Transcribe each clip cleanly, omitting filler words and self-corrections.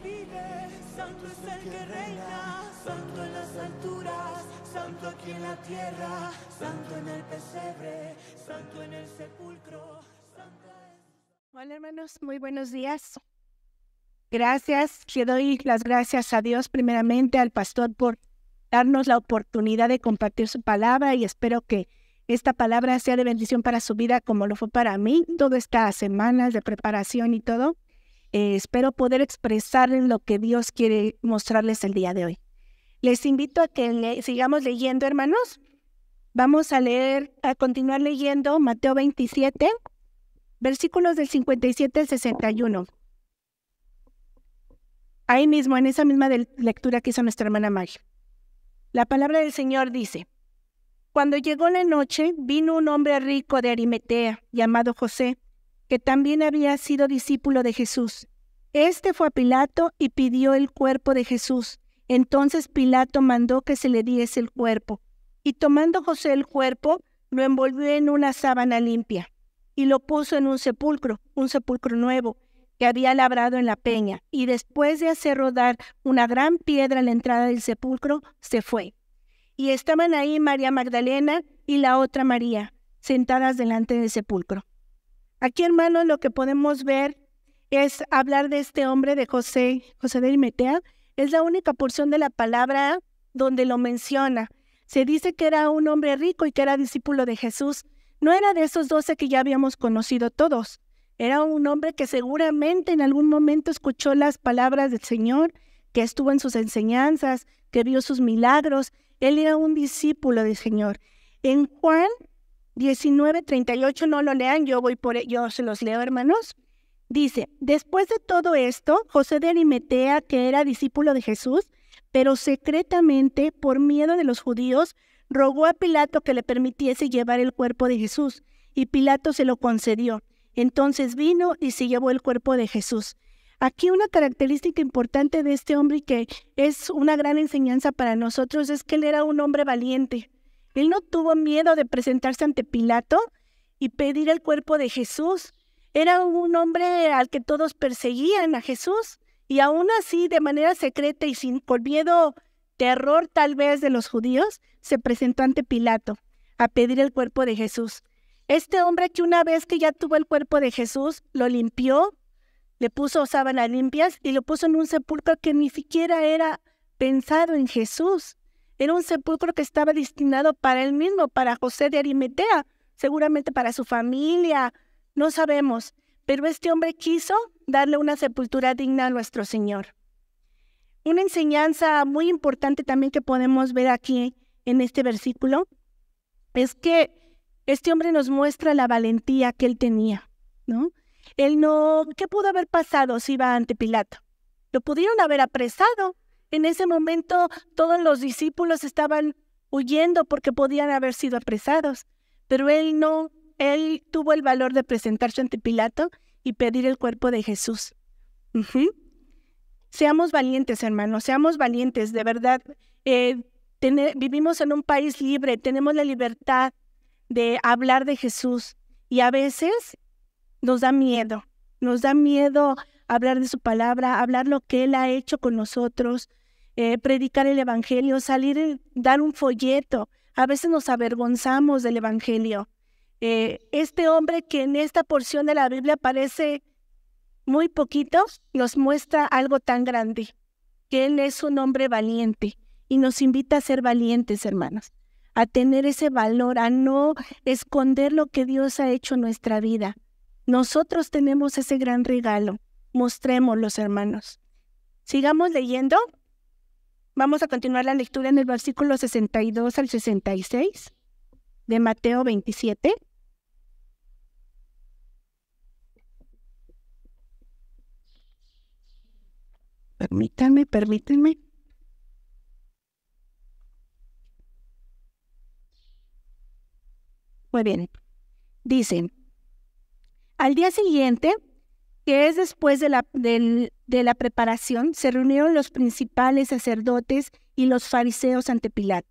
vive, santo es el que reina, santo en las alturas, santo aquí en la tierra, santo en el pesebre, santo en el sepulcro, santo es... Hola hermanos, muy buenos días. Gracias, le doy las gracias a Dios primeramente, al pastor por darnos la oportunidad de compartir su palabra y espero que esta palabra sea de bendición para su vida como lo fue para mí, todas estas semanas de preparación y todo. Espero poder expresarles lo que Dios quiere mostrarles el día de hoy. Les invito a que sigamos leyendo, hermanos. Vamos a continuar leyendo Mateo 27, versículos del 57 al 61. Ahí mismo, en esa misma lectura que hizo nuestra hermana Maggie. La palabra del Señor dice: Cuando llegó la noche, vino un hombre rico de Arimatea, llamado José, que también había sido discípulo de Jesús. Este fue a Pilato y pidió el cuerpo de Jesús. Entonces Pilato mandó que se le diese el cuerpo. Y tomando José el cuerpo, lo envolvió en una sábana limpia y lo puso en un sepulcro nuevo, que había labrado en la peña. Y después de hacer rodar una gran piedra a la entrada del sepulcro, se fue. Y estaban ahí María Magdalena y la otra María, sentadas delante del sepulcro. Aquí, hermanos, lo que podemos ver es hablar de este hombre, de José de Arimatea. Es la única porción de la palabra donde lo menciona. Se dice que era un hombre rico y que era discípulo de Jesús. No era de esos 12 que ya habíamos conocido todos. Era un hombre que seguramente en algún momento escuchó las palabras del Señor, que estuvo en sus enseñanzas, que vio sus milagros. Él era un discípulo del Señor. En Juan 19:38, no lo lean, yo se los leo, hermanos. Dice: después de todo esto, José de Arimatea, que era discípulo de Jesús, pero secretamente, por miedo de los judíos, rogó a Pilato que le permitiese llevar el cuerpo de Jesús, y Pilato se lo concedió. Entonces vino y se llevó el cuerpo de Jesús. Aquí una característica importante de este hombre y que es una gran enseñanza para nosotros es que él era un hombre valiente. Él no tuvo miedo de presentarse ante Pilato y pedir el cuerpo de Jesús. Era un hombre al que todos perseguían, a Jesús, y aún así, de manera secreta y por miedo, terror tal vez de los judíos, se presentó ante Pilato a pedir el cuerpo de Jesús. Este hombre que una vez que ya tuvo el cuerpo de Jesús, lo limpió, le puso sábanas limpias y lo puso en un sepulcro que ni siquiera era pensado en Jesús. Era un sepulcro que estaba destinado para él mismo, para José de Arimatea, seguramente para su familia, no sabemos. Pero este hombre quiso darle una sepultura digna a nuestro Señor. Una enseñanza muy importante también que podemos ver aquí en este versículo es que este hombre nos muestra la valentía que él tenía, ¿no? ¿Qué pudo haber pasado si iba ante Pilato? Lo pudieron haber apresado. En ese momento todos los discípulos estaban huyendo porque podían haber sido apresados. Pero él no, él tuvo el valor de presentarse ante Pilato y pedir el cuerpo de Jesús. Seamos valientes, hermanos, seamos valientes, de verdad. Vivimos en un país libre, tenemos la libertad de hablar de Jesús y a veces nos da miedo hablar de su palabra, hablar lo que Él ha hecho con nosotros, predicar el evangelio, dar un folleto. A veces nos avergonzamos del evangelio. Este hombre que en esta porción de la Biblia aparece muy poquito, nos muestra algo tan grande, que Él es un hombre valiente y nos invita a ser valientes, hermanos, a tener ese valor, a no esconder lo que Dios ha hecho en nuestra vida. Nosotros tenemos ese gran regalo. Mostrémoslo, hermanos. Sigamos leyendo. Vamos a continuar la lectura en el versículo 62 al 66 de Mateo 27. Permítanme. Muy bien. Dice: al día siguiente, que es después de la preparación, se reunieron los principales sacerdotes y los fariseos ante Pilato,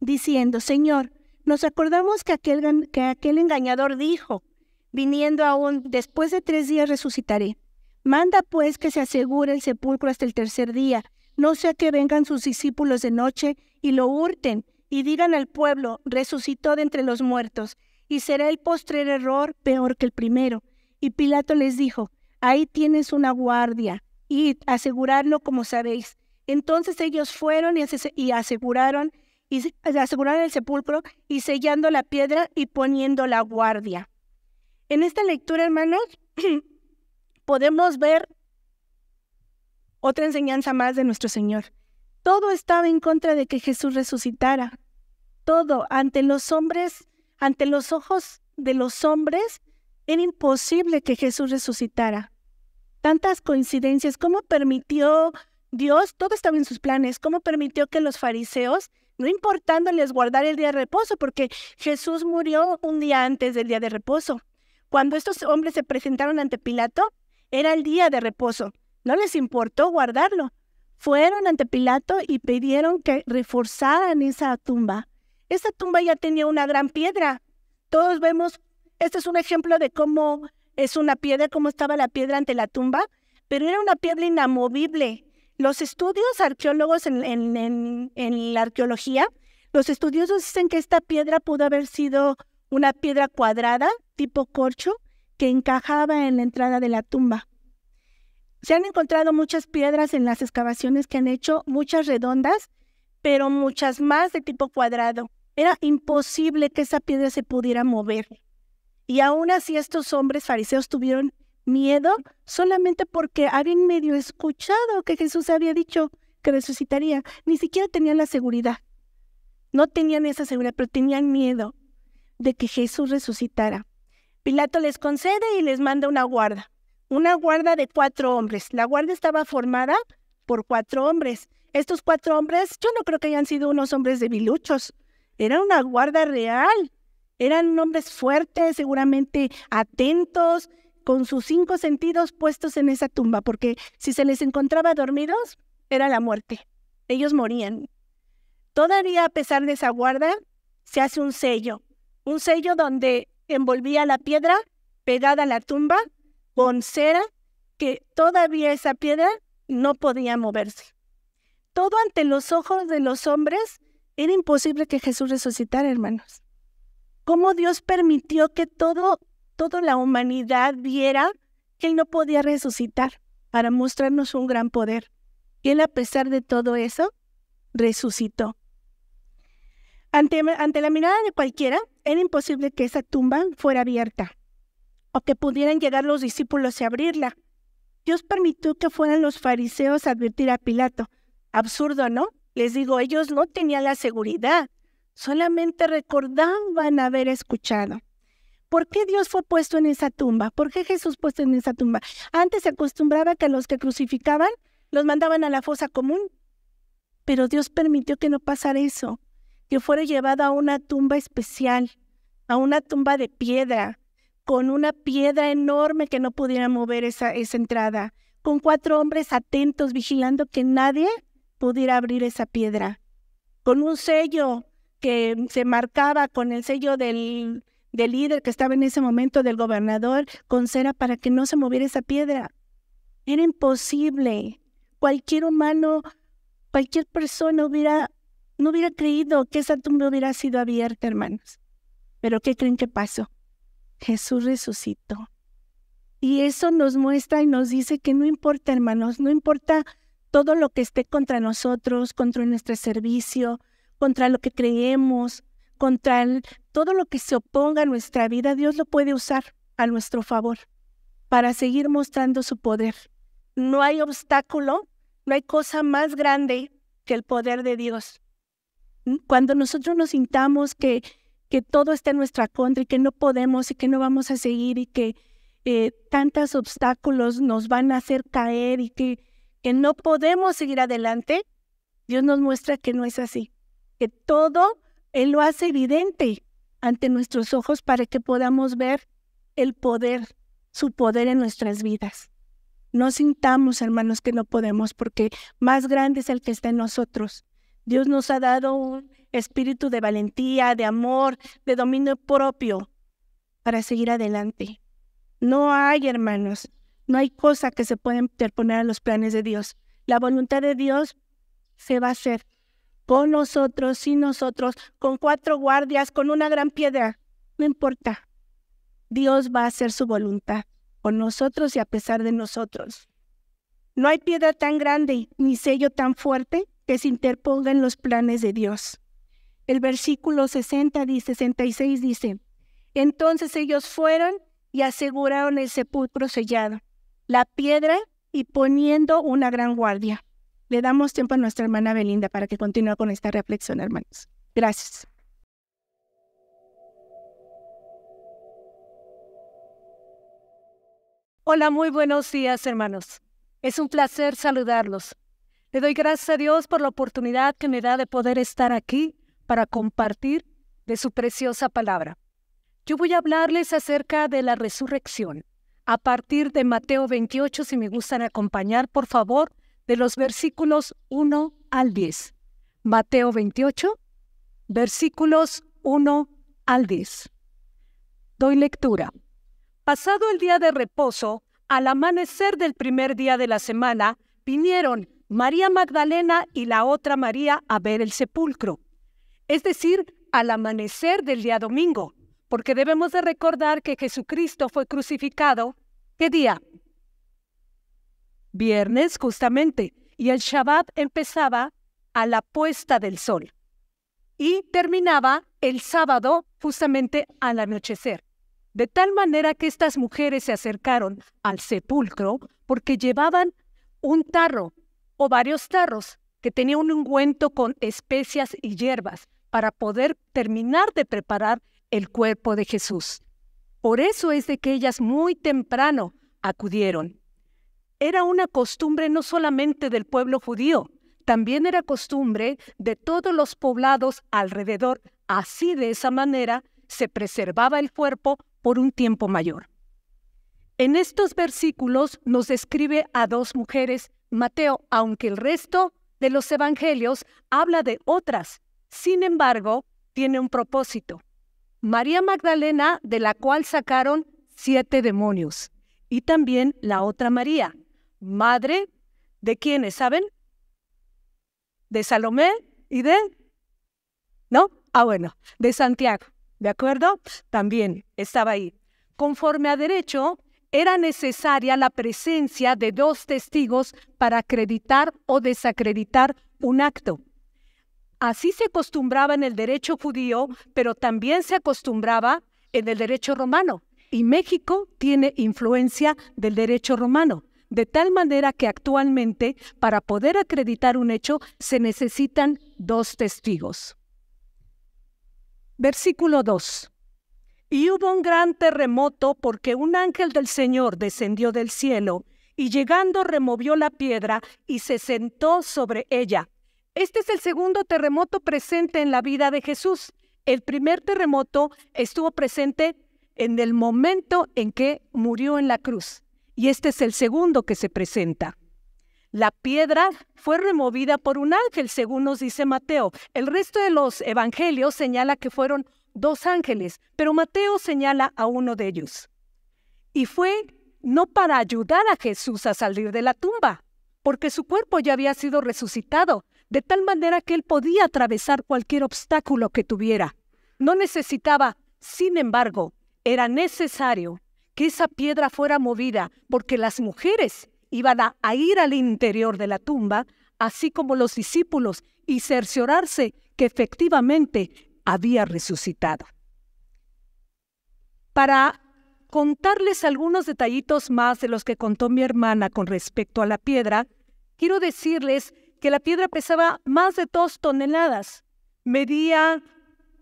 diciendo: Señor, nos acordamos que aquel engañador dijo: viniendo aún después de 3 días resucitaré. Manda pues que se asegure el sepulcro hasta el tercer día, no sea que vengan sus discípulos de noche y lo hurten y digan al pueblo, resucitó de entre los muertos, y será el postrer error peor que el primero. Y Pilato les dijo, ahí tienes una guardia, id, asegurarlo como sabéis. Entonces ellos fueron y aseguraron el sepulcro y sellando la piedra y poniendo la guardia. En esta lectura, hermanos, podemos ver otra enseñanza más de nuestro Señor. Todo estaba en contra de que Jesús resucitara. Todo ante los hombres, ante los ojos de los hombres, era imposible que Jesús resucitara. Tantas coincidencias. ¿Cómo permitió Dios? Todo estaba en sus planes. ¿Cómo permitió que los fariseos, no importándoles guardar el día de reposo, porque Jesús murió un día antes del día de reposo? Cuando estos hombres se presentaron ante Pilato, era el día de reposo. No les importó guardarlo. Fueron ante Pilato y pidieron que reforzaran esa tumba. Esa tumba ya tenía una gran piedra. Todos vemos, este es un ejemplo de cómo es una piedra, cómo estaba la piedra ante la tumba, pero era una piedra inamovible. Los estudios arqueólogos en la arqueología, los estudiosos dicen que esta piedra pudo haber sido una piedra cuadrada, tipo corcho, que encajaba en la entrada de la tumba. Se han encontrado muchas piedras en las excavaciones que han hecho, muchas redondas, pero muchas más de tipo cuadrado. Era imposible que esa piedra se pudiera mover. Y aún así estos hombres fariseos tuvieron miedo solamente porque habían medio escuchado que Jesús había dicho que resucitaría. Ni siquiera tenían la seguridad. No tenían esa seguridad, pero tenían miedo de que Jesús resucitara. Pilato les concede y les manda una guarda de 4 hombres. La guardia estaba formada por 4 hombres. Estos 4 hombres, yo no creo que hayan sido unos hombres debiluchos. Era una guardia real. Eran hombres fuertes, seguramente atentos, con sus 5 sentidos puestos en esa tumba, porque si se les encontraba dormidos, era la muerte. Ellos morían. Todavía a pesar de esa guarda, se hace un sello donde envolvía la piedra pegada a la tumba con cera, que todavía esa piedra no podía moverse. Todo ante los ojos de los hombres era imposible que Jesús resucitara, hermanos. ¿Cómo Dios permitió que toda la humanidad viera que Él no podía resucitar para mostrarnos un gran poder? Y Él, a pesar de todo eso, resucitó. Ante la mirada de cualquiera, era imposible que esa tumba fuera abierta o que pudieran llegar los discípulos y abrirla. Dios permitió que fueran los fariseos a advertir a Pilato. Absurdo, ¿no? Les digo, ellos no tenían la seguridad, solamente recordaban haber escuchado. ¿Por qué Dios fue puesto en esa tumba? ¿Por qué Jesús puesto en esa tumba? Antes se acostumbraba que a los que crucificaban los mandaban a la fosa común, pero Dios permitió que no pasara eso, que fuera llevado a una tumba especial, a una tumba de piedra, con una piedra enorme que no pudiera mover esa entrada, con 4 hombres atentos vigilando que nadie pudiera abrir esa piedra, con un sello que se marcaba con el sello del líder que estaba en ese momento, del gobernador, con cera para que no se moviera esa piedra. Era imposible. Cualquier humano, cualquier persona no hubiera creído que esa tumba hubiera sido abierta, hermanos. Pero ¿qué creen que pasó? Jesús resucitó. Y eso nos muestra y nos dice que no importa, hermanos, no importa todo lo que esté contra nosotros, contra nuestro servicio, contra lo que creemos, contra todo lo que se oponga a nuestra vida, Dios lo puede usar a nuestro favor para seguir mostrando su poder. No hay obstáculo, no hay cosa más grande que el poder de Dios. Cuando nosotros nos sintamos que todo está en nuestra contra y que no podemos y que no vamos a seguir y que tantos obstáculos nos van a hacer caer y que no podemos seguir adelante, Dios nos muestra que no es así, que todo Él lo hace evidente ante nuestros ojos para que podamos ver el poder, su poder en nuestras vidas. No sintamos, hermanos, que no podemos, porque más grande es el que está en nosotros. Dios nos ha dado un espíritu de valentía, de amor, de dominio propio para seguir adelante. No hay, hermanos, No hay cosa que se pueda interponer a los planes de Dios. La voluntad de Dios se va a hacer con nosotros, sin nosotros, con 4 guardias, con una gran piedra. No importa. Dios va a hacer su voluntad con nosotros y a pesar de nosotros. No hay piedra tan grande ni sello tan fuerte que se interponga en los planes de Dios. El versículo 66 dice: entonces ellos fueron y aseguraron el sepulcro sellado, la piedra y poniendo una gran guardia. Le damos tiempo a nuestra hermana Belinda para que continúe con esta reflexión, hermanos. Gracias. Hola, muy buenos días, hermanos. Es un placer saludarlos. Le doy gracias a Dios por la oportunidad que me da de poder estar aquí para compartir de su preciosa palabra. Yo voy a hablarles acerca de la resurrección, a partir de Mateo 28, si me gustan acompañar, por favor, de los versículos 1 al 10. Mateo 28, versículos 1 al 10. Doy lectura. Pasado el día de reposo, al amanecer del primer día de la semana, vinieron María Magdalena y la otra María a ver el sepulcro. Es decir, al amanecer del día domingo, porque debemos de recordar que Jesucristo fue crucificado, ¿qué día? Viernes, justamente, y el Shabbat empezaba a la puesta del sol y terminaba el sábado justamente al anochecer. De tal manera que estas mujeres se acercaron al sepulcro porque llevaban un tarro o varios tarros que tenía un ungüento con especias y hierbas para poder terminar de preparar el cuerpo de Jesús. Por eso es de que ellas muy temprano acudieron. Era una costumbre no solamente del pueblo judío, también era costumbre de todos los poblados alrededor. Así, de esa manera, se preservaba el cuerpo por un tiempo mayor. En estos versículos nos describe a 2 mujeres Mateo, aunque el resto de los evangelios habla de otras. Sin embargo, tiene un propósito. María Magdalena, de la cual sacaron 7 demonios, y también la otra María, madre de ¿quiénes saben? De Salomé y de... ¿No? Bueno, de Santiago. ¿De acuerdo? También estaba ahí. Conforme a derecho, era necesaria la presencia de 2 testigos para acreditar o desacreditar un acto. Así se acostumbraba en el derecho judío, pero también se acostumbraba en el derecho romano. Y México tiene influencia del derecho romano, de tal manera que actualmente, para poder acreditar un hecho, se necesitan 2 testigos. Versículo 2. Y hubo un gran terremoto porque un ángel del Señor descendió del cielo y llegando removió la piedra y se sentó sobre ella. Este es el segundo terremoto presente en la vida de Jesús. El primer terremoto estuvo presente en el momento en que murió en la cruz. Y este es el segundo que se presenta. La piedra fue removida por un ángel, según nos dice Mateo. El resto de los evangelios señala que fueron 2 ángeles, pero Mateo señala a uno de ellos. Y fue no para ayudar a Jesús a salir de la tumba, porque su cuerpo ya había sido resucitado, de tal manera que él podía atravesar cualquier obstáculo que tuviera. No necesitaba, sin embargo, era necesario que esa piedra fuera movida, porque las mujeres iban a ir al interior de la tumba, así como los discípulos, y cerciorarse que efectivamente había resucitado. Para contarles algunos detallitos más de los que contó mi hermana con respecto a la piedra, quiero decirles que la piedra pesaba más de 2 toneladas. Medía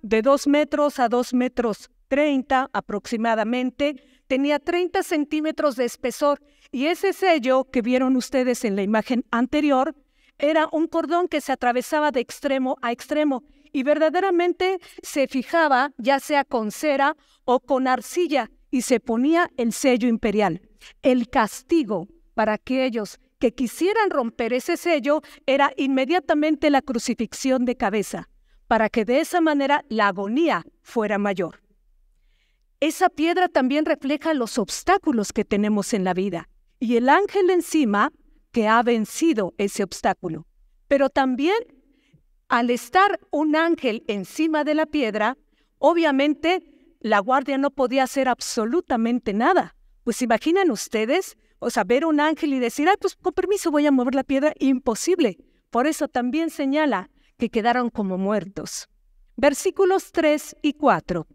de 2 metros a 2 metros 30 aproximadamente. Tenía 30 centímetros de espesor y ese sello que vieron ustedes en la imagen anterior era un cordón que se atravesaba de extremo a extremo y verdaderamente se fijaba ya sea con cera o con arcilla y se ponía el sello imperial. El castigo para aquellos que quisieran romper ese sello era inmediatamente la crucifixión de cabeza, para que de esa manera la agonía fuera mayor. Esa piedra también refleja los obstáculos que tenemos en la vida y el ángel encima que ha vencido ese obstáculo. Pero también, al estar un ángel encima de la piedra, obviamente la guardia no podía hacer absolutamente nada. Pues imaginan ustedes, o sea, ver un ángel y decir, pues con permiso voy a mover la piedra, imposible. Por eso también señala que quedaron como muertos. Versículos 3 y 4.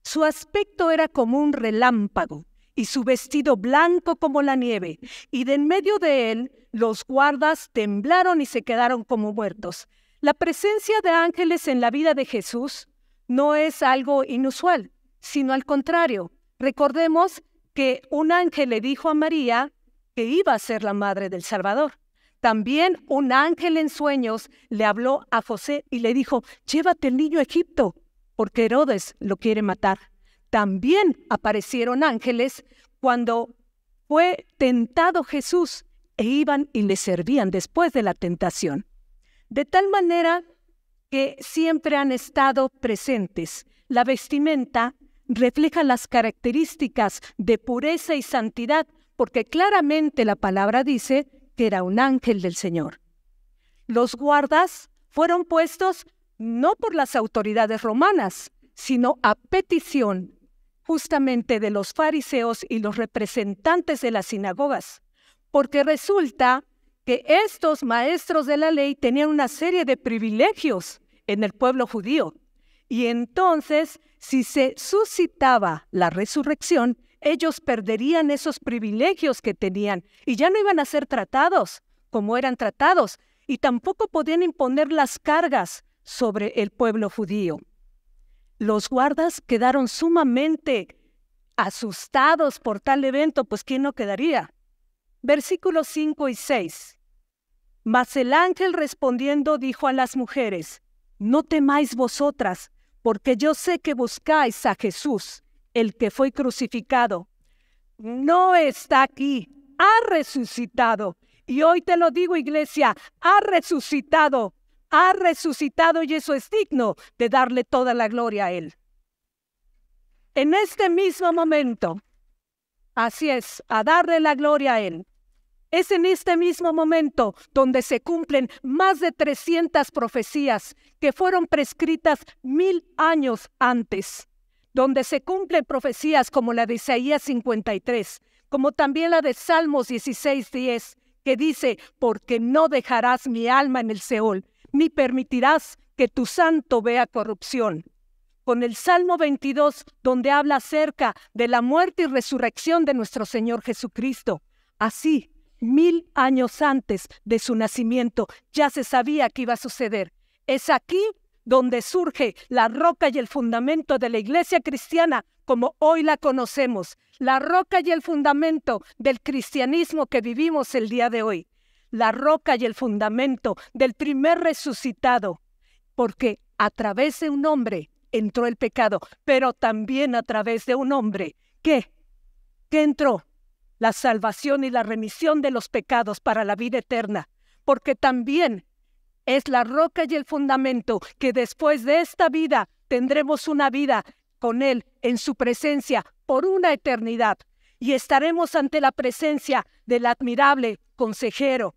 Su aspecto era como un relámpago, y su vestido blanco como la nieve, y de en medio de él los guardas temblaron y se quedaron como muertos. La presencia de ángeles en la vida de Jesús no es algo inusual, sino al contrario. Recordemos que un ángel le dijo a María que iba a ser la madre del Salvador. También un ángel en sueños le habló a José y le dijo, llévate el niño a Egipto, porque Herodes lo quiere matar. También aparecieron ángeles cuando fue tentado Jesús e iban y le servían después de la tentación. De tal manera que siempre han estado presentes. La vestimenta refleja las características de pureza y santidad, porque claramente la palabra dice que era un ángel del Señor. Los guardas fueron puestos no por las autoridades romanas, sino a petición justamente de los fariseos y los representantes de las sinagogas, porque resulta que estos maestros de la ley tenían una serie de privilegios en el pueblo judío, y entonces, si se suscitaba la resurrección, ellos perderían esos privilegios que tenían y ya no iban a ser tratados como eran tratados, y tampoco podían imponer las cargas sobre el pueblo judío. Los guardas quedaron sumamente asustados por tal evento, pues ¿quién no quedaría? Versículos 5 y 6. Mas el ángel respondiendo dijo a las mujeres, no temáis vosotras, porque yo sé que buscáis a Jesús, el que fue crucificado. No está aquí, ha resucitado. Y hoy te lo digo, iglesia, ha resucitado y eso es digno de darle toda la gloria a Él. En este mismo momento, así es, a darle la gloria a Él. Es en este mismo momento donde se cumplen más de 300 profecías que fueron prescritas 1000 años antes, donde se cumplen profecías como la de Isaías 53, como también la de Salmos 16:10, que dice, porque no dejarás mi alma en el Seol, ni permitirás que tu santo vea corrupción. Con el Salmo 22, donde habla acerca de la muerte y resurrección de nuestro Señor Jesucristo. Así, 1000 años antes de su nacimiento, ya se sabía que iba a suceder. Es aquí donde surge la roca y el fundamento de la iglesia cristiana, como hoy la conocemos. La roca y el fundamento del cristianismo que vivimos el día de hoy. La roca y el fundamento del primer resucitado. Porque a través de un hombre entró el pecado, pero también a través de un hombre. ¿Qué entró? La salvación y la remisión de los pecados para la vida eterna. Porque también es la roca y el fundamento que después de esta vida tendremos una vida con Él en su presencia por una eternidad. Y estaremos ante la presencia del admirable consejero,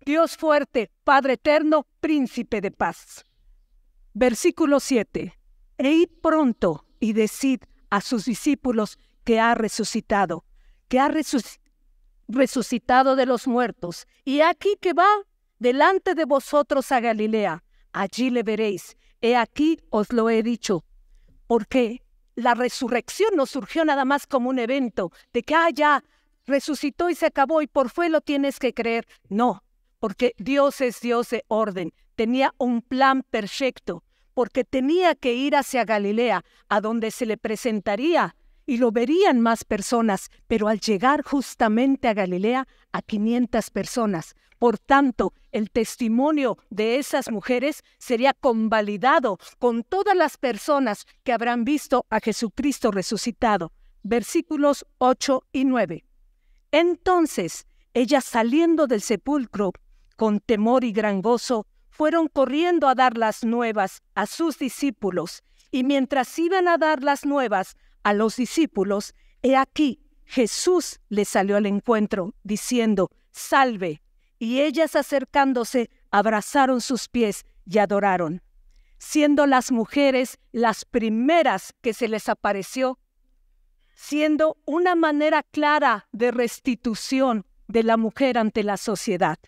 Dios fuerte, Padre eterno, príncipe de paz. Versículo 7. E id pronto y decid a sus discípulos que ha resucitado, resucitado de los muertos. Y aquí que va delante de vosotros a Galilea, allí le veréis. He aquí os lo he dicho. Porque la resurrección no surgió nada más como un evento de que ya resucitó y se acabó y por fe lo tienes que creer. No, porque Dios es Dios de orden. Tenía un plan perfecto, porque tenía que ir hacia Galilea, a donde se le presentaría y lo verían más personas, pero al llegar justamente a Galilea, a 500 personas. Por tanto, el testimonio de esas mujeres sería convalidado con todas las personas que habrán visto a Jesucristo resucitado. Versículos 8 y 9. Entonces, ellas saliendo del sepulcro, con temor y gran gozo, fueron corriendo a dar las nuevas a sus discípulos. Y mientras iban a dar las nuevas a los discípulos, he aquí, Jesús les salió al encuentro, diciendo, «Salve». Y ellas, acercándose, abrazaron sus pies y adoraron. Siendo las mujeres las primeras que se les apareció, siendo una manera clara de restitución de la mujer ante la sociedad.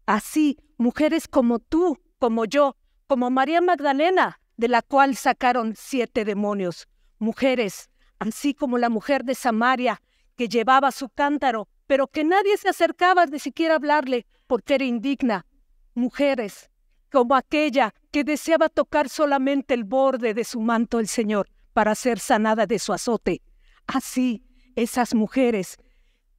Así, mujeres como tú, como yo, como María Magdalena, de la cual sacaron 7 demonios. Mujeres, así como la mujer de Samaria, que llevaba su cántaro, pero que nadie se acercaba ni siquiera a hablarle, porque era indigna. Mujeres, como aquella que deseaba tocar solamente el borde de su manto el Señor para ser sanada de su azote. Así, esas mujeres,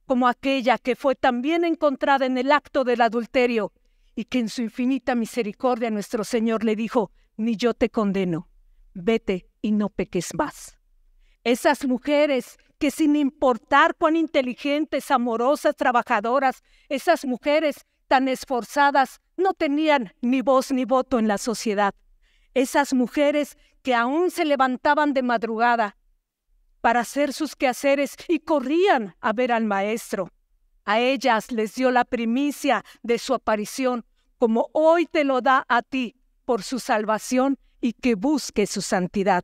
como aquella que fue también encontrada en el acto del adulterio y que en su infinita misericordia nuestro Señor le dijo, «Ni yo te condeno, vete y no peques más». Esas mujeres que sin importar cuán inteligentes, amorosas, trabajadoras, esas mujeres tan esforzadas no tenían ni voz ni voto en la sociedad. Esas mujeres que aún se levantaban de madrugada para hacer sus quehaceres y corrían a ver al Maestro. A ellas les dio la primicia de su aparición, como hoy te lo da a ti por su salvación y que busque su santidad.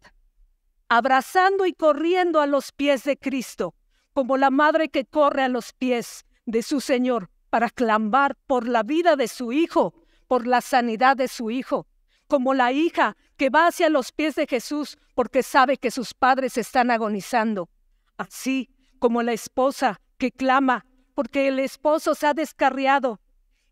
Abrazando y corriendo a los pies de Cristo, como la madre que corre a los pies de su Señor para clamar por la vida de su hijo, por la sanidad de su hijo, como la hija que va hacia los pies de Jesús porque sabe que sus padres están agonizando. Así como la esposa que clama porque el esposo se ha descarriado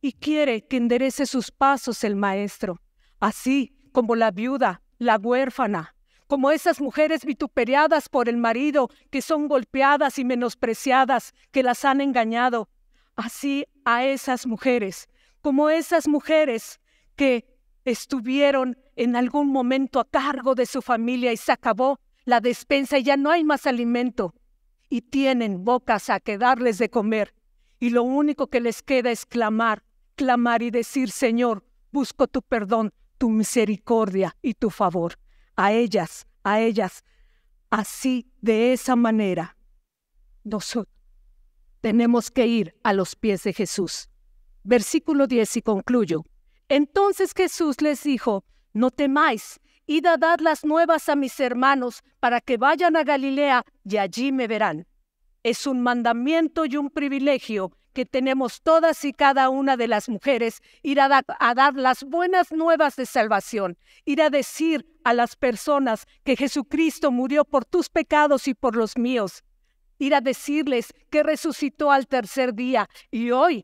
y quiere que enderece sus pasos el Maestro. Así como la viuda, la huérfana, como esas mujeres vituperadas por el marido, que son golpeadas y menospreciadas, que las han engañado. Así a esas mujeres, como esas mujeres que estuvieron en algún momento a cargo de su familia y se acabó la despensa y ya no hay más alimento. Y tienen bocas a que darles de comer. Y lo único que les queda es clamar, clamar y decir, Señor, busco tu perdón, tu misericordia y tu favor. A ellas, así, de esa manera, nosotros tenemos que ir a los pies de Jesús. Versículo 10 y concluyo. Entonces Jesús les dijo, no temáis, id a dar las nuevas a mis hermanos para que vayan a Galilea y allí me verán. Es un mandamiento y un privilegio que tenemos todas y cada una de las mujeres, ir a dar las buenas nuevas de salvación, ir a decir a las personas que Jesucristo murió por tus pecados y por los míos, ir a decirles que resucitó al tercer día y hoy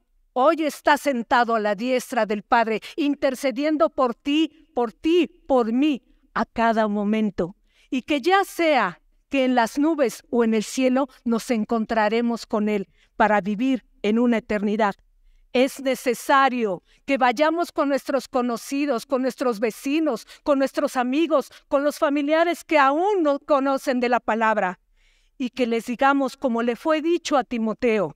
está sentado a la diestra del Padre, intercediendo por ti, por mí, a cada momento. Y que ya sea que en las nubes o en el cielo nos encontraremos con Él para vivir en una eternidad. Es necesario que vayamos con nuestros conocidos, con nuestros vecinos, con nuestros amigos, con los familiares que aún no conocen de la palabra y que les digamos, como le fue dicho a Timoteo,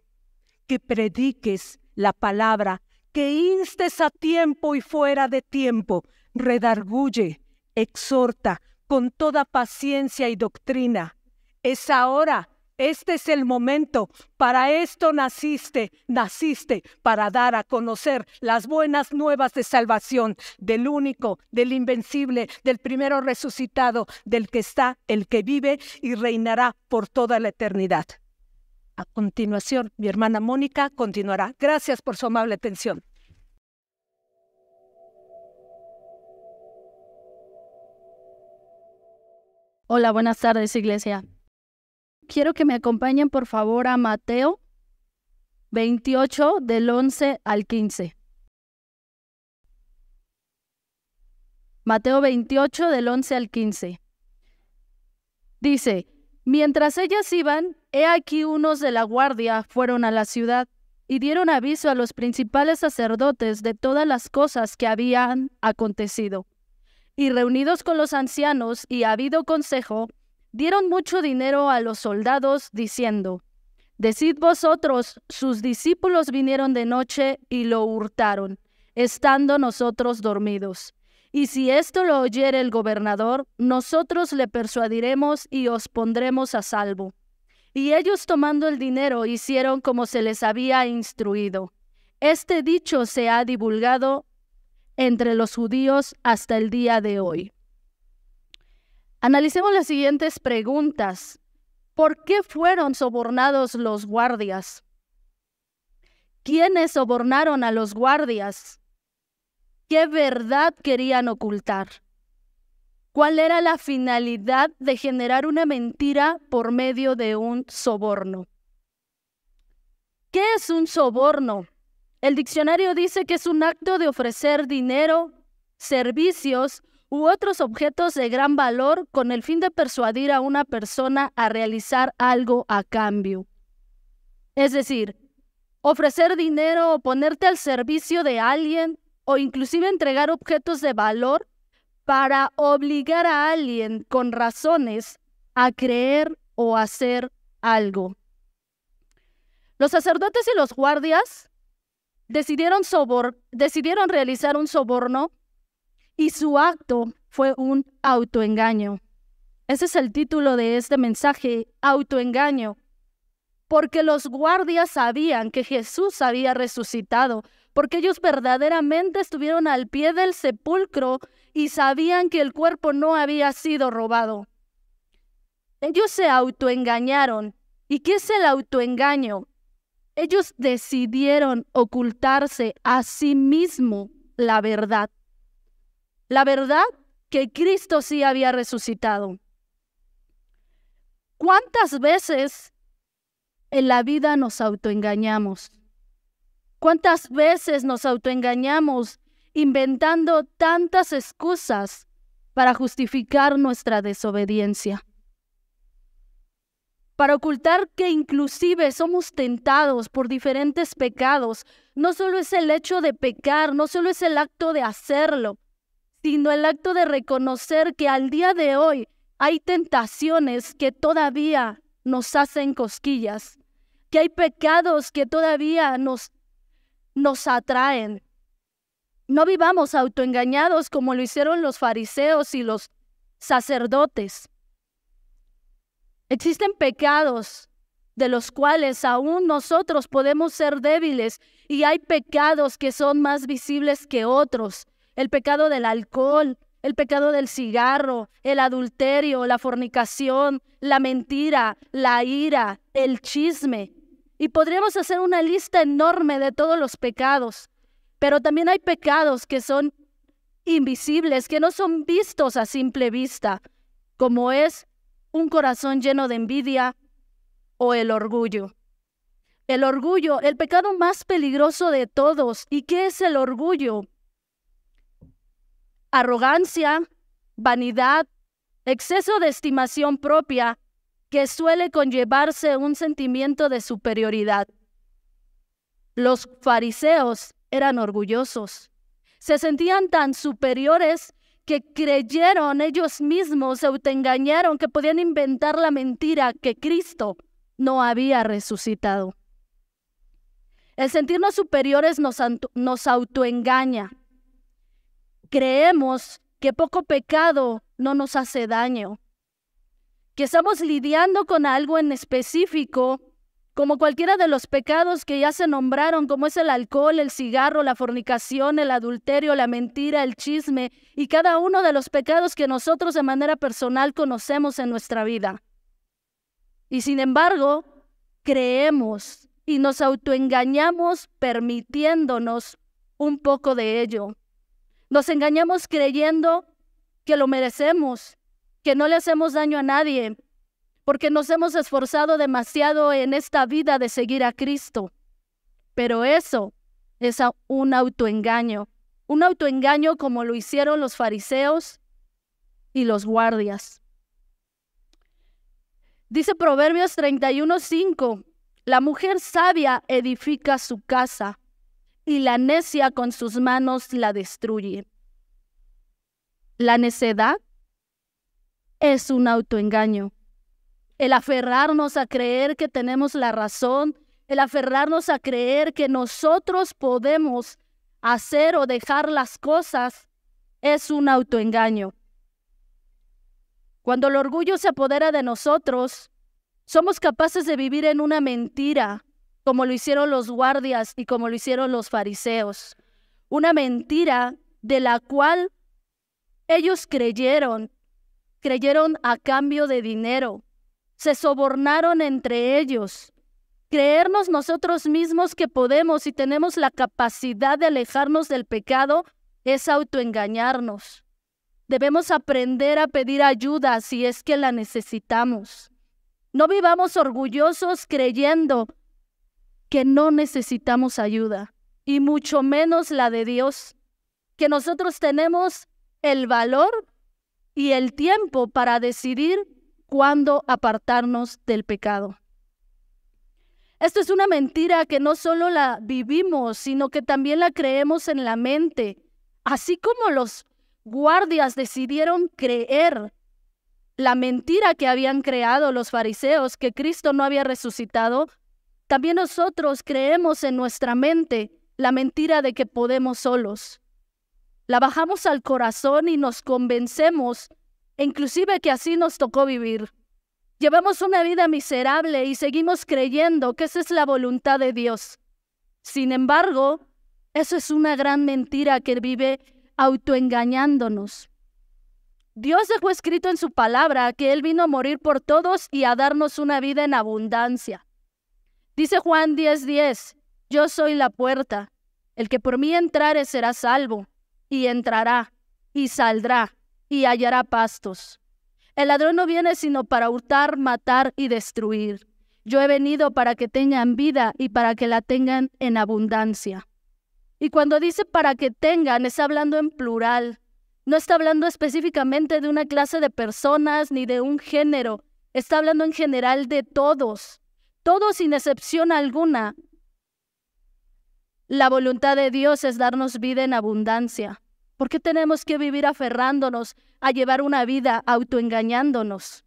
que prediques la palabra, que instes a tiempo y fuera de tiempo, redarguye, exhorta con toda paciencia y doctrina. Es ahora, este es el momento, para esto naciste para dar a conocer las buenas nuevas de salvación del único, del invencible, del primero resucitado, del que está, el que vive y reinará por toda la eternidad. A continuación, mi hermana Mónica continuará. Gracias por su amable atención. Hola, buenas tardes, iglesia. Quiero que me acompañen, por favor, a Mateo 28, del 11 al 15. Mateo 28, del 11 al 15. Dice, mientras ellas iban, he aquí unos de la guardia fueron a la ciudad y dieron aviso a los principales sacerdotes de todas las cosas que habían acontecido. Y reunidos con los ancianos y habido consejo, dieron mucho dinero a los soldados, diciendo, decid vosotros, sus discípulos vinieron de noche y lo hurtaron, estando nosotros dormidos. Y si esto lo oyere el gobernador, nosotros le persuadiremos y os pondremos a salvo. Y ellos tomando el dinero hicieron como se les había instruido. Este dicho se ha divulgado entre los judíos hasta el día de hoy. Analicemos las siguientes preguntas. ¿Por qué fueron sobornados los guardias? ¿Quiénes sobornaron a los guardias? ¿Qué verdad querían ocultar? ¿Cuál era la finalidad de generar una mentira por medio de un soborno? ¿Qué es un soborno? El diccionario dice que es un acto de ofrecer dinero, servicios u otros objetos de gran valor con el fin de persuadir a una persona a realizar algo a cambio. Es decir, ofrecer dinero o ponerte al servicio de alguien o inclusive entregar objetos de valor para obligar a alguien con razones a creer o hacer algo. Los sacerdotes y los guardias decidieron realizar un soborno y su acto fue un autoengaño. Ese es el título de este mensaje, autoengaño. Porque los guardias sabían que Jesús había resucitado, porque ellos verdaderamente estuvieron al pie del sepulcro y sabían que el cuerpo no había sido robado. Ellos se autoengañaron. ¿Y qué es el autoengaño? Ellos decidieron ocultarse a sí mismo la verdad. La verdad que Cristo sí había resucitado. ¿Cuántas veces en la vida nos autoengañamos? ¿Cuántas veces nos autoengañamos inventando tantas excusas para justificar nuestra desobediencia? Para ocultar que inclusive somos tentados por diferentes pecados. No solo es el hecho de pecar, no solo es el acto de hacerlo, sino el acto de reconocer que al día de hoy hay tentaciones que todavía nos hacen cosquillas, que hay pecados que todavía nos atraen. No vivamos autoengañados como lo hicieron los fariseos y los sacerdotes. Existen pecados de los cuales aún nosotros podemos ser débiles y hay pecados que son más visibles que otros. El pecado del alcohol, el pecado del cigarro, el adulterio, la fornicación, la mentira, la ira, el chisme. Y podríamos hacer una lista enorme de todos los pecados. Pero también hay pecados que son invisibles, que no son vistos a simple vista, como es un corazón lleno de envidia o el orgullo. El orgullo, el pecado más peligroso de todos. ¿Y qué es el orgullo? Arrogancia, vanidad, exceso de estimación propia que suele conllevarse un sentimiento de superioridad. Los fariseos eran orgullosos. Se sentían tan superiores que creyeron ellos mismos, se autoengañaron, que podían inventar la mentira que Cristo no había resucitado. El sentirnos superiores nos autoengaña. Creemos que poco pecado no nos hace daño, que estamos lidiando con algo en específico, como cualquiera de los pecados que ya se nombraron, como es el alcohol, el cigarro, la fornicación, el adulterio, la mentira, el chisme, y cada uno de los pecados que nosotros de manera personal conocemos en nuestra vida. Y sin embargo, creemos y nos autoengañamos permitiéndonos un poco de ello. Nos engañamos creyendo que lo merecemos, que no le hacemos daño a nadie, porque nos hemos esforzado demasiado en esta vida de seguir a Cristo. Pero eso es un autoengaño como lo hicieron los fariseos y los guardias. Dice Proverbios 31:5, la mujer sabia edifica su casa y la necia con sus manos la destruye. La necedad es un autoengaño. El aferrarnos a creer que tenemos la razón, el aferrarnos a creer que nosotros podemos hacer o dejar las cosas, es un autoengaño. Cuando el orgullo se apodera de nosotros, Somos capaces de vivir en una mentira, como lo hicieron los guardias y como lo hicieron los fariseos. Una mentira de la cual ellos creyeron a cambio de dinero. Se sobornaron entre ellos. Creernos nosotros mismos que podemos y tenemos la capacidad de alejarnos del pecado es autoengañarnos. Debemos aprender a pedir ayuda si es que la necesitamos. No vivamos orgullosos creyendo que no necesitamos ayuda, y mucho menos la de Dios, que nosotros tenemos el valor y el tiempo para decidir cuándo apartarnos del pecado. Esto es una mentira que no solo la vivimos, sino que también la creemos en la mente. Así como los guardias decidieron creer la mentira que habían creado los fariseos, que Cristo no había resucitado, también nosotros creemos en nuestra mente la mentira de que podemos solos. La bajamos al corazón y nos convencemos, inclusive que así nos tocó vivir. Llevamos una vida miserable y seguimos creyendo que esa es la voluntad de Dios. Sin embargo, eso es una gran mentira que vive autoengañándonos. Dios dejó escrito en su palabra que Él vino a morir por todos y a darnos una vida en abundancia. Dice Juan 10:10, yo soy la puerta. El que por mí entrare será salvo, y entrará, y saldrá, y hallará pastos. El ladrón no viene sino para hurtar, matar y destruir. Yo he venido para que tengan vida y para que la tengan en abundancia. Y cuando dice para que tengan, está hablando en plural. No está hablando específicamente de una clase de personas ni de un género. Está hablando en general de todos. Todos sin excepción alguna. La voluntad de Dios es darnos vida en abundancia. ¿Por qué tenemos que vivir aferrándonos a llevar una vida autoengañándonos?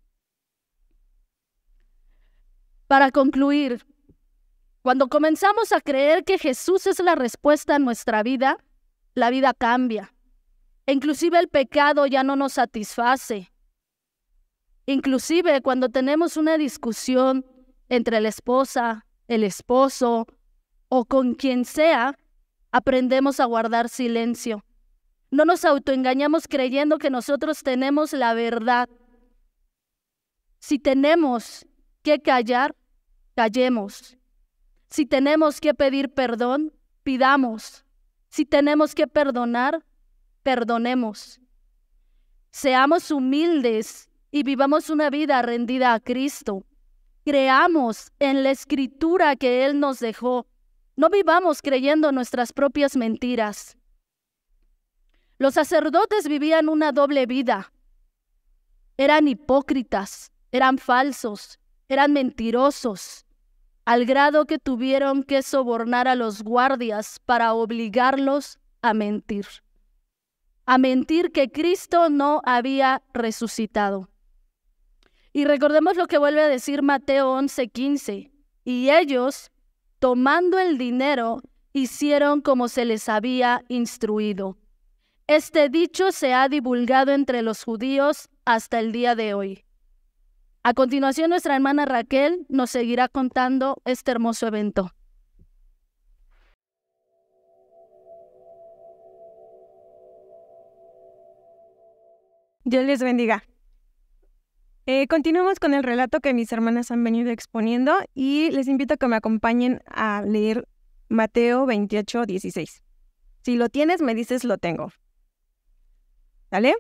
Para concluir, cuando comenzamos a creer que Jesús es la respuesta a nuestra vida, la vida cambia. Inclusive el pecado ya no nos satisface. Inclusive cuando tenemos una discusión entre la esposa, el esposo o con quien sea, aprendemos a guardar silencio. No nos autoengañamos creyendo que nosotros tenemos la verdad. Si tenemos que callar, callemos. Si tenemos que pedir perdón, pidamos. Si tenemos que perdonar, perdonemos. Seamos humildes y vivamos una vida rendida a Cristo. Creamos en la escritura que Él nos dejó. No vivamos creyendo nuestras propias mentiras. Los sacerdotes vivían una doble vida. Eran hipócritas, eran falsos, eran mentirosos, al grado que tuvieron que sobornar a los guardias para obligarlos a mentir. A mentir que Cristo no había resucitado. Y recordemos lo que vuelve a decir Mateo 11:15. Y ellos, tomando el dinero, hicieron como se les había instruido. Este dicho se ha divulgado entre los judíos hasta el día de hoy. A continuación, nuestra hermana Raquel nos seguirá contando este hermoso evento. Dios les bendiga. Continuamos con el relato que mis hermanas han venido exponiendo y les invito a que me acompañen a leer Mateo 28:16. Si lo tienes, me dices lo tengo. ¿Vale?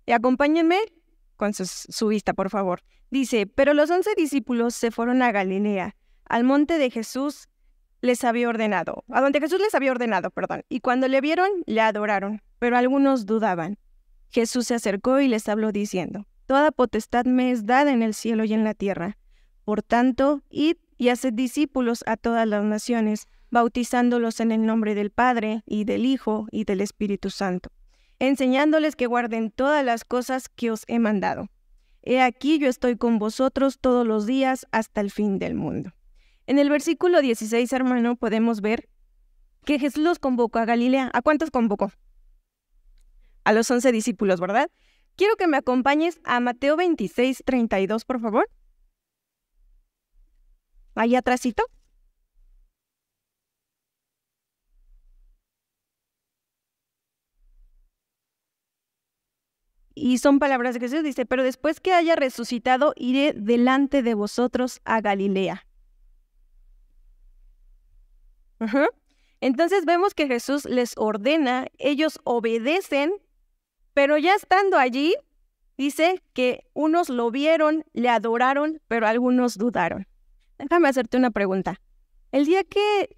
Y acompáñenme con su vista, por favor. Dice, pero los 11 discípulos se fueron a Galilea, al monte de Jesús les había ordenado, a donde Jesús les había ordenado, y cuando le vieron, le adoraron, pero algunos dudaban. Jesús se acercó y les habló diciendo, toda potestad me es dada en el cielo y en la tierra. Por tanto, id y haced discípulos a todas las naciones, bautizándolos en el nombre del Padre, y del Hijo, y del Espíritu Santo, enseñándoles que guarden todas las cosas que os he mandado. He aquí yo estoy con vosotros todos los días hasta el fin del mundo. En el versículo 16, hermano, podemos ver que Jesús los convocó a Galilea. ¿A cuántos convocó? A los 11 discípulos, ¿verdad? Quiero que me acompañes a Mateo 26:32, por favor. ahí atrásito. Y son palabras de Jesús, dice, pero después que haya resucitado, iré delante de vosotros a Galilea. Entonces vemos que Jesús les ordena, ellos obedecen, pero ya estando allí, dice que unos lo vieron, le adoraron, pero algunos dudaron. Déjame hacerte una pregunta. El día que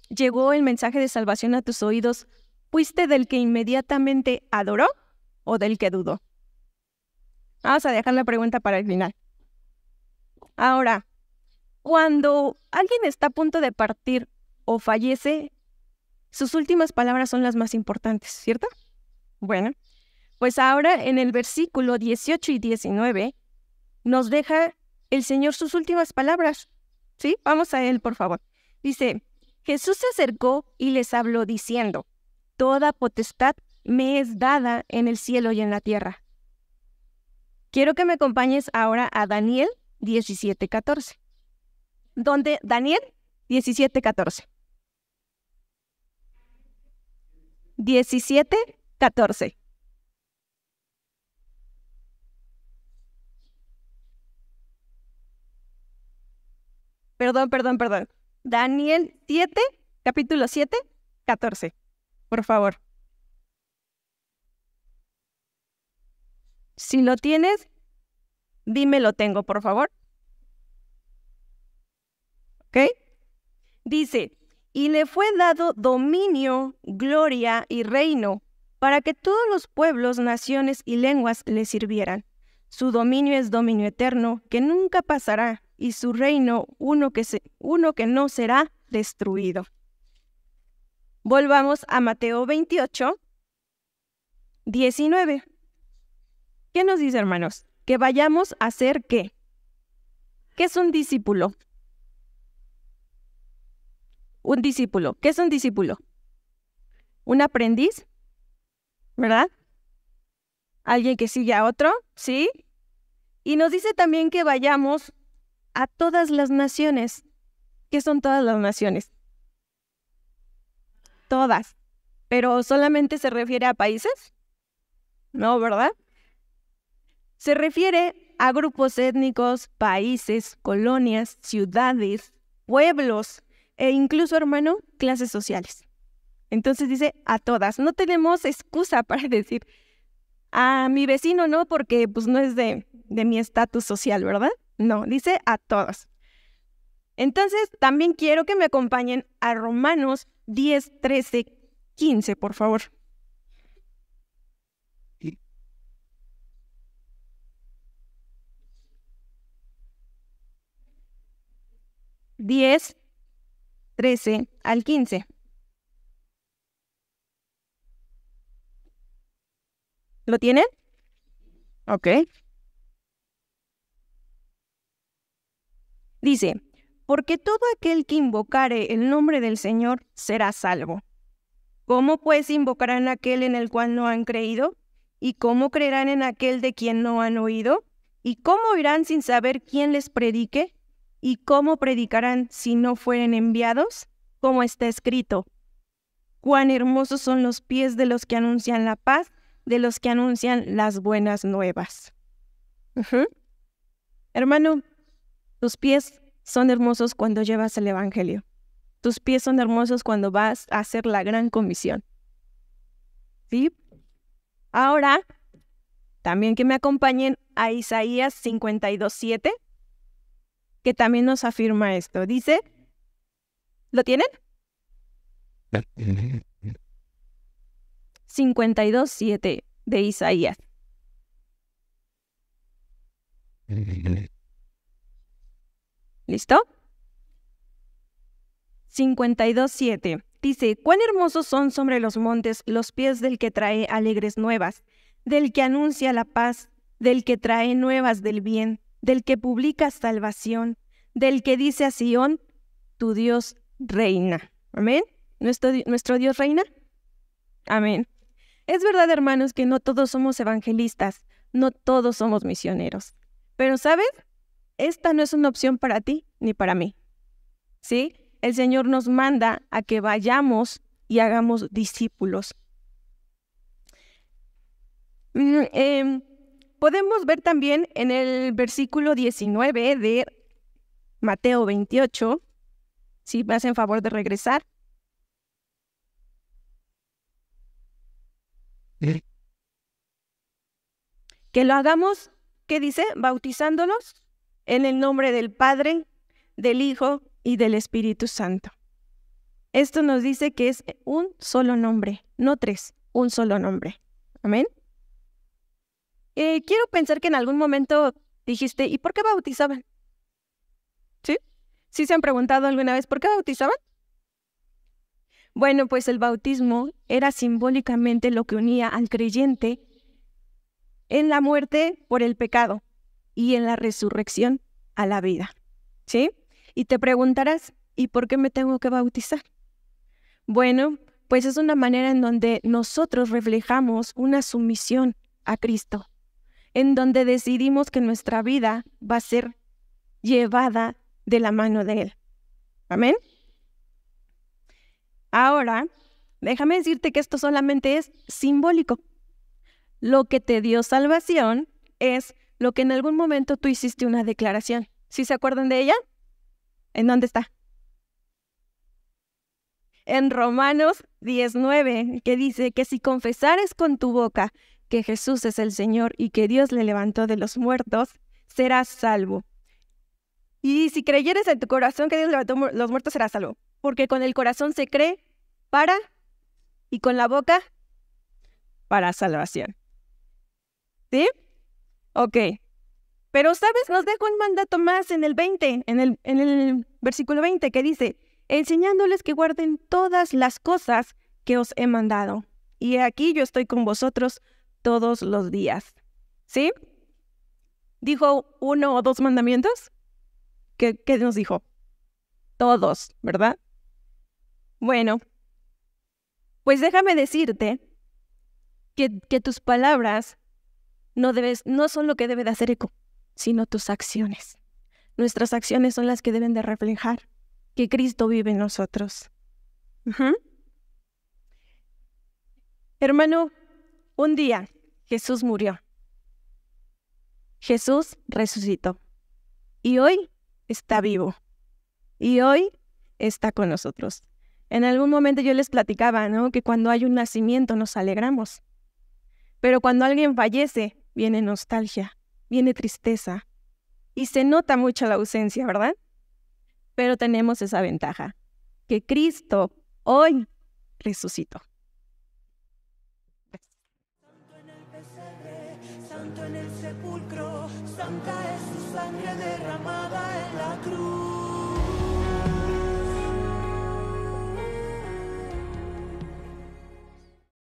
llegó el mensaje de salvación a tus oídos, ¿fuiste del que inmediatamente adoró o del que dudó? Vamos a dejar la pregunta para el final. Ahora, cuando alguien está a punto de partir o fallece, sus últimas palabras son las más importantes, ¿cierto? Bueno, pues ahora en el versículo 18 y 19 nos deja el Señor sus últimas palabras. ¿Sí? Vamos a él, por favor. Dice, Jesús se acercó y les habló diciendo, toda potestad me es dada en el cielo y en la tierra. Quiero que me acompañes ahora a Daniel 17:14. ¿Dónde? Daniel 17:14. 17:14. Perdón. Daniel 7, capítulo 7, 14. Por favor. Si lo tienes, dime lo tengo, por favor. ¿Ok? Dice, y le fue dado dominio, gloria y reino, para que todos los pueblos, naciones y lenguas le sirvieran. Su dominio es dominio eterno, que nunca pasará, y su reino uno que no será destruido. Volvamos a Mateo 28, 19. ¿Qué nos dice, hermanos? Que vayamos a hacer ¿qué? ¿Qué es un discípulo? Un discípulo. ¿Qué es un discípulo? Un aprendiz, ¿verdad? Alguien que sigue a otro, ¿sí? Y nos dice también que vayamos a todas las naciones. ¿Qué son todas las naciones? Todas. ¿Pero solamente se refiere a países? No, ¿verdad? Se refiere a grupos étnicos, países, colonias, ciudades, pueblos e incluso, hermano, clases sociales. Entonces dice a todas. No tenemos excusa para decir a mi vecino no, porque pues no es de mi estatus social, ¿verdad? No, dice a todas. Entonces también quiero que me acompañen a Romanos 10, 13, 15, por favor. 10, 13 al 15. ¿Lo tienen? Ok. Dice, porque todo aquel que invocare el nombre del Señor será salvo. ¿Cómo pues invocarán aquel en el cual no han creído? ¿Y cómo creerán en aquel de quien no han oído? ¿Y cómo oirán sin saber quién les predique? ¿Y cómo predicarán si no fueren enviados? Como está escrito, cuán hermosos son los pies de los que anuncian la paz, de los que anuncian las buenas nuevas. Hermano, tus pies son hermosos cuando llevas el evangelio. Tus pies son hermosos cuando vas a hacer la gran comisión. ¿Sí? Ahora, también que me acompañen a Isaías 52:7, que también nos afirma esto. Dice, ¿lo tienen? 52:7 de Isaías. ¿Listo? 52:7. Dice, cuán hermosos son sobre los montes los pies del que trae alegres nuevas, del que anuncia la paz, del que trae nuevas del bien, del que publica salvación, del que dice a Sión, tu Dios reina. Amén. ¿Nuestro Dios reina? Amén. Es verdad, hermanos, que no todos somos evangelistas, no todos somos misioneros. Pero, ¿sabes? esta no es una opción para ti ni para mí. ¿Sí? El Señor nos manda a que vayamos y hagamos discípulos. Podemos ver también en el versículo 19 de Mateo 28, si me hacen favor de regresar. Que lo hagamos, ¿qué dice? Bautizándolos en el nombre del Padre, del Hijo y del Espíritu Santo. Esto nos dice que es un solo nombre, no tres, un solo nombre. Amén. Quiero pensar que en algún momento dijiste, ¿y por qué bautizaban? ¿Sí? ¿Sí se han preguntado alguna vez por qué bautizaban? Bueno, pues el bautismo era simbólicamente lo que unía al creyente en la muerte por el pecado y en la resurrección a la vida. ¿Sí? Y te preguntarás, ¿y por qué me tengo que bautizar? Bueno, pues es una manera en donde nosotros reflejamos una sumisión a Cristo, en donde decidimos que nuestra vida va a ser llevada de la mano de Él. ¿Amén? Ahora, déjame decirte que esto solamente es simbólico. Lo que te dio salvación es lo que en algún momento tú hiciste una declaración. ¿Sí se acuerdan de ella? ¿En dónde está? En Romanos 19, que dice que si confesares con tu boca que Jesús es el Señor y que Dios le levantó de los muertos, serás salvo. Y si creyeres en tu corazón que Dios levantó los muertos, serás salvo. Porque con el corazón se cree para, y con la boca, para salvación. ¿Sí? Ok. Pero, ¿sabes? Nos deja un mandato más en el 20, en el versículo 20, que dice, enseñándoles que guarden todas las cosas que os he mandado. Y aquí yo estoy con vosotros todos los días. ¿Sí? ¿Dijo 1 o 2 mandamientos? ¿Qué nos dijo? Todos, ¿verdad? Bueno, pues déjame decirte que tus palabras no son lo que debe de hacer eco, sino tus acciones. Nuestras acciones son las que deben de reflejar que Cristo vive en nosotros. Hermano, un día Jesús murió. Jesús resucitó. Y hoy está vivo. Y hoy está con nosotros. En algún momento yo les platicaba, ¿no? Que cuando hay un nacimiento nos alegramos. Pero cuando alguien fallece, viene nostalgia, viene tristeza. Y se nota mucho la ausencia, ¿verdad? Pero tenemos esa ventaja, que Cristo hoy resucitó. Santo en el pesebre, santo en el sepulcro, santa es su sangre derramada en la cruz.